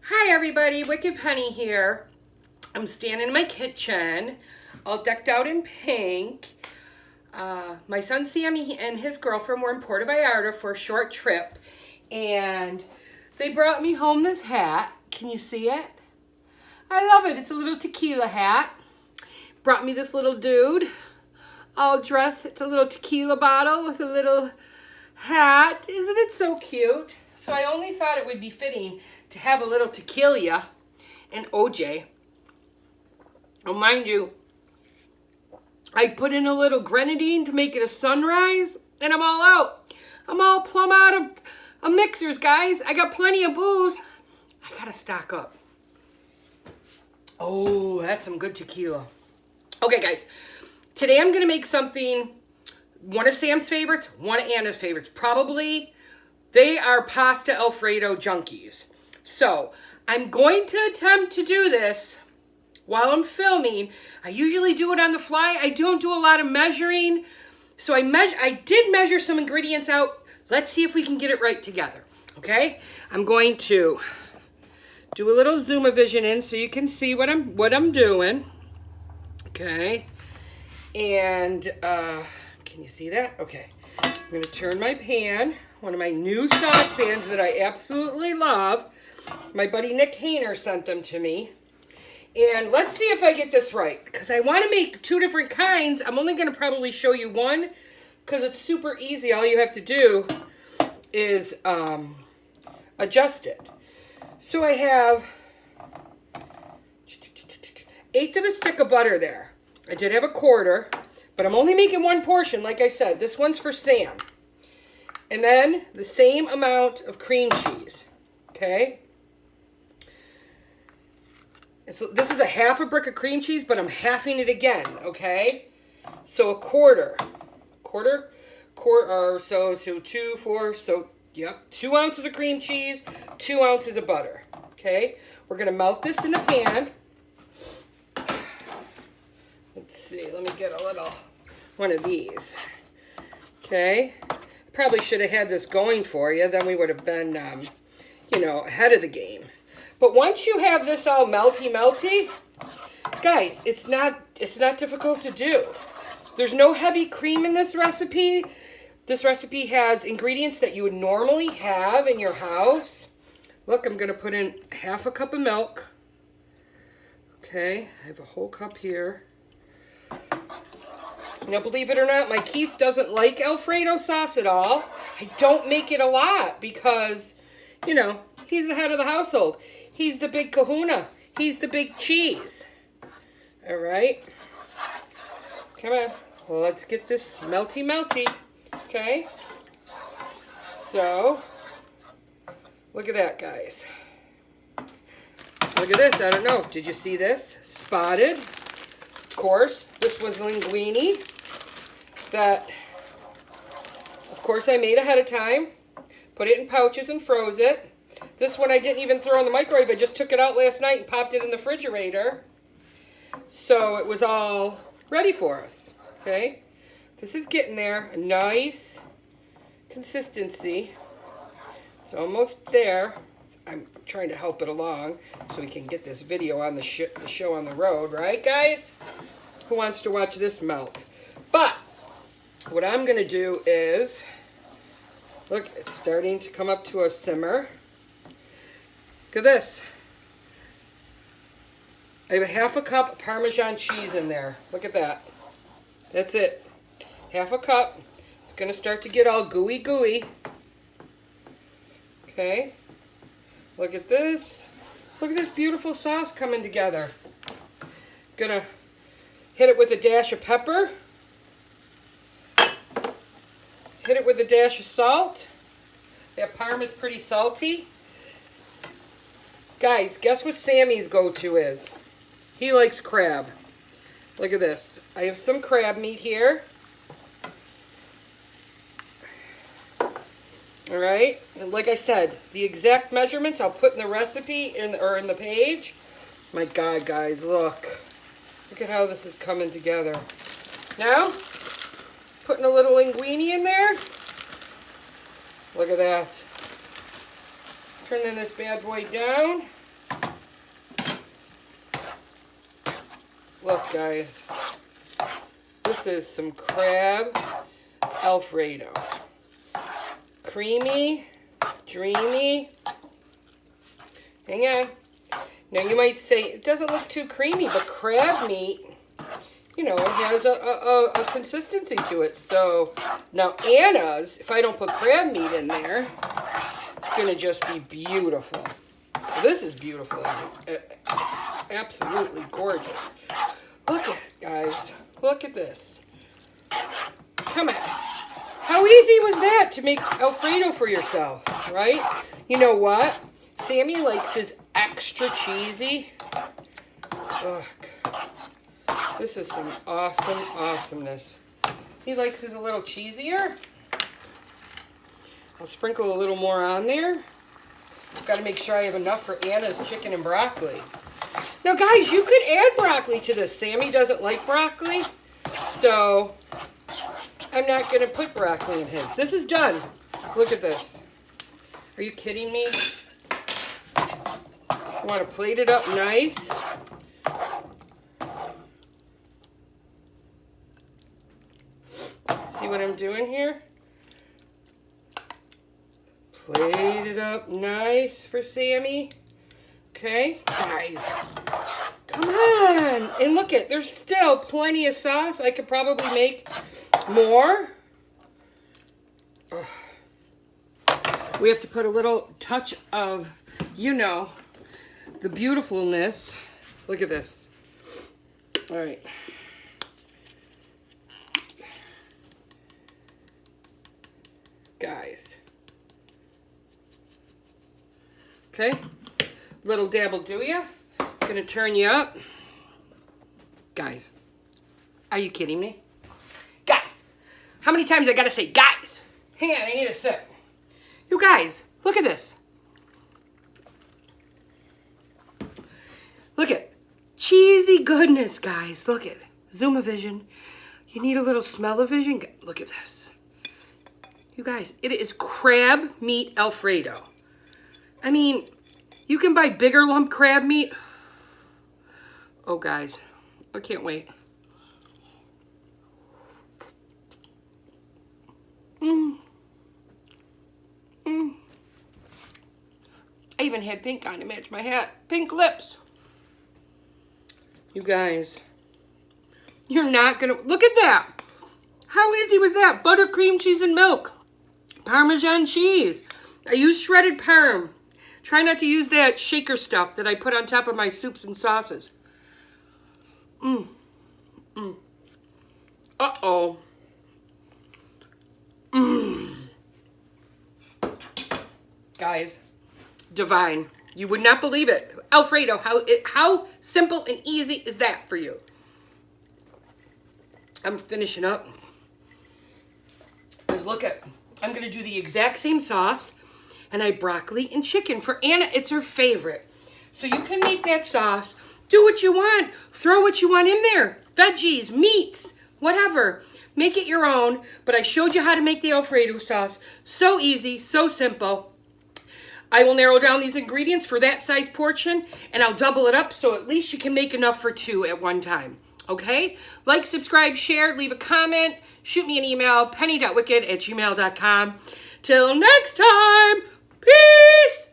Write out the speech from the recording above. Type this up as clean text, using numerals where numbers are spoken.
Hi everybody, Wicked Penny here. I'm standing in my kitchen, all decked out in pink. My son Sammy and his girlfriend were in Puerto Vallarta for a short trip, and they brought me home this hat. Can you see it? I love it. It's a little tequila hat. Brought me this little dude, all dressed. It's a little tequila bottle with a little hat. Isn't it so cute? So I only thought it would be fitting to have a little tequila and OJ. Oh, mind you, I put in a little grenadine to make it a sunrise, and I'm all out. I'm all plumb out of mixers, guys. I got plenty of booze. I gotta stock up. Oh, that's some good tequila. Okay, guys. Today I'm gonna make something, one of Sam's favorites, one of Anna's favorites. Probably, they are pasta Alfredo junkies. So, I'm going to attempt to do this while I'm filming. I usually do it on the fly. I don't do a lot of measuring. So I did measure some ingredients out. Let's see if we can get it right together. Okay? I'm going to do a little zoom-o-vision in so you can see what I'm doing. Okay? And can you see that? Okay. I'm going to turn my pan, one of my new saucepans that I absolutely love. My buddy Nick Hayner sent them to me. And let's see if I get this right, because I want to make two different kinds. I'm only going to probably show you one, because it's super easy. All you have to do is adjust it. So I have 1/8 of a stick of butter there. I did have a 1/4, but I'm only making one portion. Like I said, this one's for Sam. And then the same amount of cream cheese. Okay? This is a 1/2 brick of cream cheese, but I'm halving it again, okay? So a 1/4. Or so 2, 4, so, yep. 2 ounces of cream cheese, 2 ounces of butter, okay? We're going to melt this in a pan. Let's see, let me get a little one of these, okay? Probably should have had this going for you, then we would have been, you know, ahead of the game. But once you have this all melty, guys, it's not difficult to do. There's no heavy cream in this recipe. This recipe has ingredients that you would normally have in your house. Look, I'm going to put in 1/2 cup of milk. Okay, I have a whole cup here. Now, believe it or not, my Keith doesn't like Alfredo sauce at all. I don't make it a lot because, you know, he's the head of the household. He's the big kahuna. He's the big cheese. All right. Come on. Well, let's get this melty. Okay. So, look at that, guys. Look at this. I don't know. Did you see this? Spotted. Of course, this was linguine that, of course, I made ahead of time. Put it in pouches and froze it. This one I didn't even throw in the microwave. I just took it out last night and popped it in the refrigerator. So it was all ready for us. Okay? This is getting there. A nice consistency. It's almost there. I'm trying to help it along so we can get this video on the show on the road. Right, guys? Who wants to watch this melt? But what I'm going to do is, look, it's starting to come up to a simmer. Look at this. I have a 1/2 cup of Parmesan cheese in there. Look at that. That's it. 1/2 cup. It's going to start to get all gooey. Okay. Look at this. Look at this beautiful sauce coming together. Gonna hit it with a dash of pepper. Hit it with a dash of salt. That parm is pretty salty. Guys, guess what Sammy's go-to is? He likes crab. Look at this. I have some crab meat here. All right. And like I said, the exact measurements I'll put in the recipe in the page. My God, guys, look. Look at how this is coming together. Now, putting a little linguine in there. Look at that. Turning this bad boy down. Look, guys. This is some crab Alfredo. Creamy, dreamy. Hang on. Now you might say, it doesn't look too creamy, but crab meat, you know, has a consistency to it. So now Anna's, if I don't put crab meat in there, it's going to just be beautiful. This is beautiful. Absolutely gorgeous. Look at it, guys. Look at this. Come on. How easy was that to make Alfredo for yourself, right? You know what? Sammy likes his extra cheesy. Ugh. This is some awesome awesomeness. He likes his a little cheesier. I'll sprinkle a little more on there. Got to make sure I have enough for Anna's chicken and broccoli. Now, guys, you could add broccoli to this. Sammy doesn't like broccoli, so I'm not going to put broccoli in his. This is done. Look at this. Are you kidding me? I want to plate it up nice. See what I'm doing here? Plate it up nice for Sammy. Okay, guys, come on. And look at, there's still plenty of sauce. I could probably make more. Ugh. We have to put a little touch of, you know, the beautifulness. Look at this. All right. Guys. Okay. Little dab will do ya. Gonna turn you up. Guys. Are you kidding me? Guys. How many times I gotta say guys? Hang on, I need a sip. You guys, look at this. Look at cheesy goodness, guys. Look at Zoom-a-vision. You need a little smell-o-vision. Look at this. You guys, it is crab meat Alfredo. I mean, you can buy bigger lump crab meat. Oh, guys, I can't wait. I even had pink on to match my hat. Pink lips. You guys, you're not gonna, look at that. How easy was that? Butter, cream cheese, and milk. Parmesan cheese. I use shredded parm. Try not to use that shaker stuff that I put on top of my soups and sauces. Uh-oh. Guys, divine. You would not believe it. Alfredo, how simple and easy is that for you? I'm finishing up. Because look at, I'm going to do the exact same sauce. And I have broccoli and chicken. For Anna, it's her favorite. So you can make that sauce. Do what you want. Throw what you want in there. Veggies, meats, whatever. Make it your own. But I showed you how to make the Alfredo sauce. So easy, so simple. I will narrow down these ingredients for that size portion. And I'll double it up so at least you can make enough for two at one time. Okay? Like, subscribe, share, leave a comment. Shoot me an email, penny.wicked@gmail.com. Till next time. Peace!